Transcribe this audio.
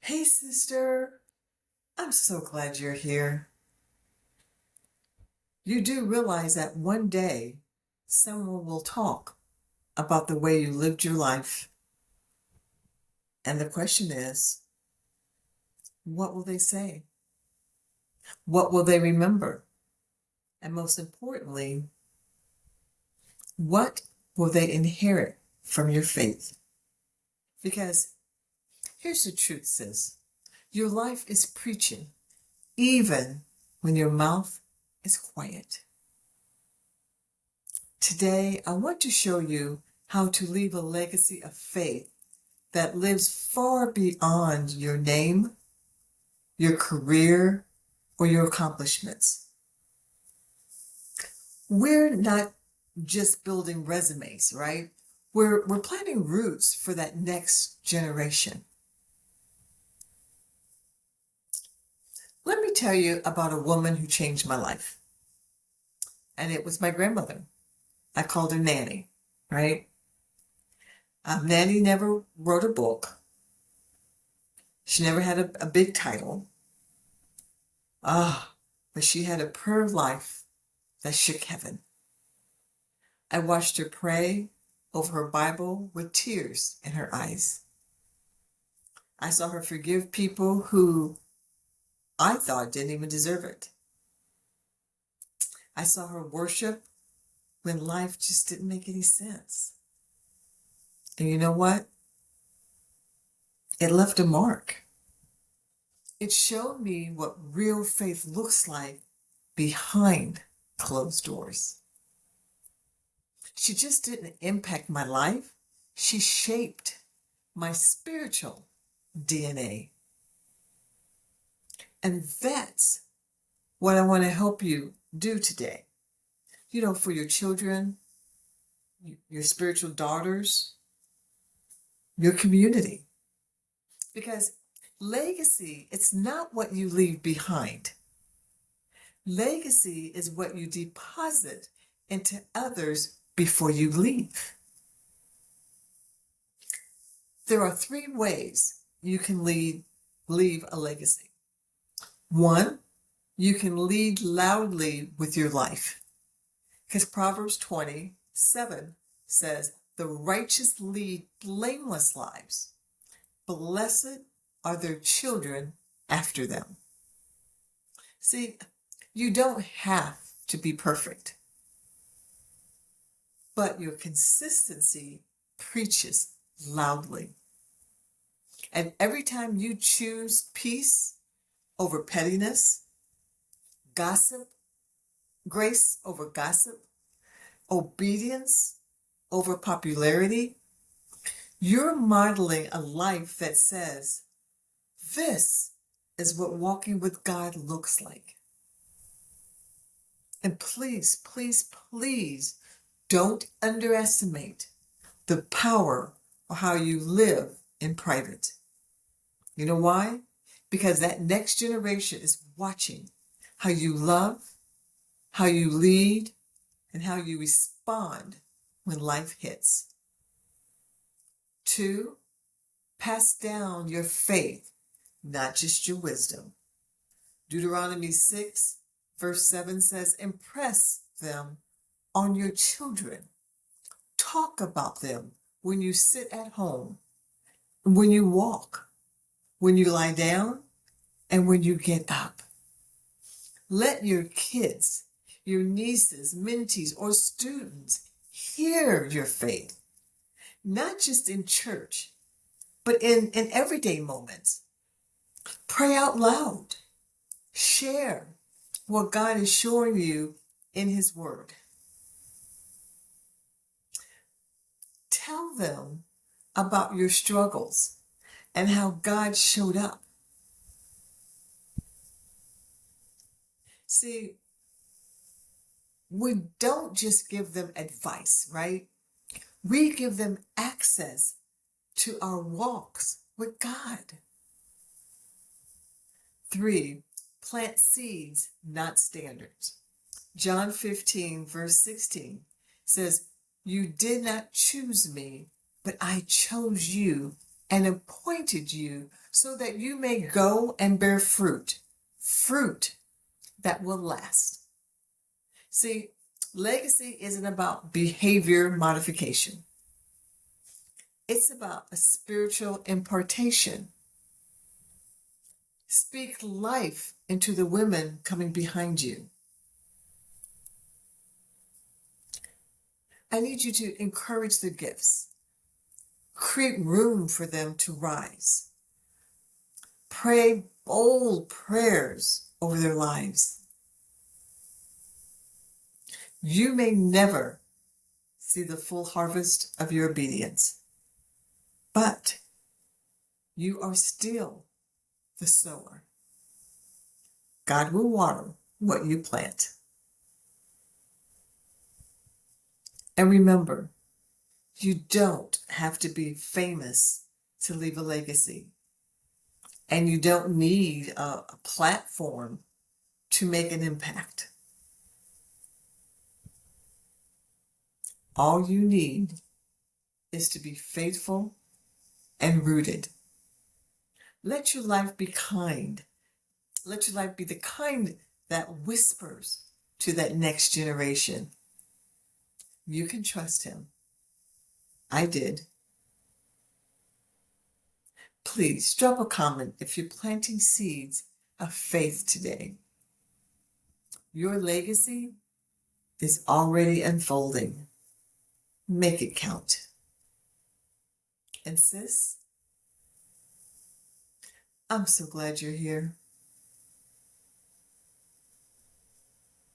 Hey, sister, I'm so glad you're here. You do realize that one day someone will talk about the way you lived your life. And the question is, what will they say? What will they remember? And most importantly, what will they inherit from your faith? Because here's the truth, sis. Your life is preaching, even when your mouth is quiet. Today, I want to show you how to leave a legacy of faith that lives far beyond your name, your career, or your accomplishments. We're not just building resumes, right? We're planting roots for that next generation. Let me tell you about a woman who changed my life. And it was my grandmother. I called her Nanny, right? Nanny never wrote a book. She never had a big title. But she had a prayer life that shook heaven. I watched her pray over her Bible with tears in her eyes. I saw her forgive people who I thought didn't even deserve it. I saw her worship when life just didn't make any sense. And you know what? It left a mark. It showed me what real faith looks like behind closed doors. She just didn't impact my life. She shaped my spiritual DNA. And that's what I want to help you do today. For your children, your spiritual daughters, your community. Because legacy, it's not what you leave behind. Legacy is what you deposit into others before you leave. There are 3 ways you can leave a legacy. 1, you can lead loudly with your life. Because Proverbs 20:7 says, the righteous lead blameless lives. Blessed are their children after them. See, you don't have to be perfect, but your consistency preaches loudly. And every time you choose peace over pettiness, grace over gossip, obedience over popularity, you're modeling a life that says, this is what walking with God looks like. And please, please, please don't underestimate the power of how you live in private. You know why? Because that next generation is watching how you love, how you lead, and how you respond when life hits. 2, pass down your faith, not just your wisdom. Deuteronomy 6:7 says, impress them on your children. Talk about them when you sit at home, when you walk, when you lie down, and when you get up. Let your kids, your nieces, mentees, or students hear your faith, not just in church, but in everyday moments. Pray out loud. Share what God is showing you in His Word. Tell them about your struggles and how God showed up. See, we don't just give them advice, right? We give them access to our walks with God. 3, plant seeds, not standards. John 15:16 says, you did not choose me, but I chose you and appointed you so that you may go and bear fruit, fruit that will last. See, legacy isn't about behavior modification. It's about a spiritual impartation. Speak life into the women coming behind you. I need you to encourage the gifts. Create room for them to rise. Pray bold prayers over their lives. You may never see the full harvest of your obedience, but you are still the sower. God will water what you plant. And remember, you don't have to be famous to leave a legacy. And you don't need a platform to make an impact. All you need is to be faithful and rooted. Let your life be kind. Let your life be the kind that whispers to that next generation. You can trust him. I did. Please drop a comment if you're planting seeds of faith today. Your legacy is already unfolding. Make it count. And sis, I'm so glad you're here.